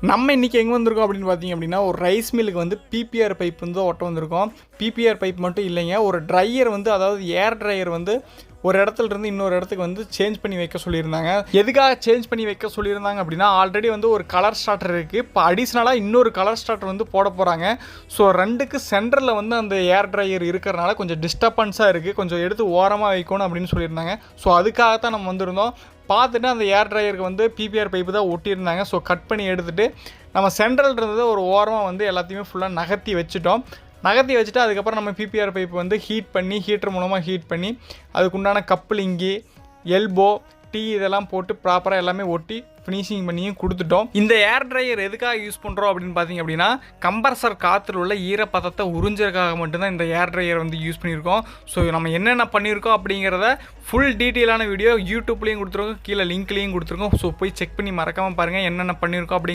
நம்ம இன்றைக்கி எங்கே வந்திருக்கோம் அப்படின்னு பார்த்தீங்க அப்படின்னா, ஒரு ரைஸ் மில்லுக்கு வந்து பிபிஆர் பைப் வந்து ஒட்ட வந்திருக்கோம். பிபிஆர் பைப் மட்டும் இல்லைங்க, ஒரு ட்ரையர் வந்து, அதாவது ஏர் ட்ரையர் வந்து ஒரு இடத்துல இருந்து இன்னொரு இடத்துக்கு வந்து சேஞ்ச் பண்ணி வைக்க சொல்லியிருந்தாங்க. எதுக்காக சேஞ்ச் பண்ணி வைக்க சொல்லியிருந்தாங்க அப்படின்னா, ஆல்ரெடி வந்து ஒரு கலர் ஸ்டார்டர் இருக்குது, இப்போ அடிஷ்னலாக இன்னொரு கலர் ஸ்டார்டர் வந்து போட போகிறாங்க. ஸோ ரெண்டுக்கு சென்டரில் வந்து அந்த ஏர் ட்ரையர் இருக்கிறனால கொஞ்சம் டிஸ்டர்பன்ஸாக இருக்குது, கொஞ்சம் எடுத்து ஓரமாக வைக்கணும் அப்படின்னு சொல்லியிருந்தாங்க. ஸோ அதுக்காகத்தான் நம்ம வந்திருந்தோம். பார்த்துட்டு அந்த ஏர் ட்ரையருக்கு வந்து பிபிஆர் பைப்பு தான் ஒட்டியிருந்தாங்க. ஸோ கட் பண்ணி எடுத்துகிட்டு நம்ம சென்ட்ரல் இருந்ததை ஒரு ஓரமாக வந்து எல்லாத்தையுமே ஃபுல்லாக நகர்த்தி வச்சுட்டோம். நகர்த்தி வச்சுட்டு அதுக்கப்புறம் நம்ம பிபிஆர் பைப் வந்து ஹீட் பண்ணி, ஹீட்டர் மூலமாக ஹீட் பண்ணி அதுக்குண்டான கப்ளிங்கு, எல்போ, டீ இதெல்லாம் போட்டு ப்ராப்பராக எல்லாமே ஒட்டி ஃபினிஷிங் பண்ணியும் கொடுத்துட்டோம். இந்த ஏர் ட்ரையர் எதுக்காக யூஸ் பண்ணுறோம் அப்படின்னு பார்த்தீங்க அப்படின்னா, கம்ப்ரஸர் காற்றுல உள்ள ஈரப்பதத்தை உறிஞ்சதுக்காக மட்டும்தான் இந்த ஏர் ட்ரையர் வந்து யூஸ் பண்ணியிருக்கோம். ஸோ நம்ம என்னென்ன பண்ணியிருக்கோம் அப்படிங்கிறத ஃபுல் டீட்டெயிலான வீடியோ யூடியூப்லேயும் கொடுத்துருக்கோம், கீழே லிங்க்லேயும் கொடுத்துருக்கோம். ஸோ போய் செக் பண்ணி மறக்காமல் பாருங்கள் என்னென்ன பண்ணியிருக்கோம் அப்படி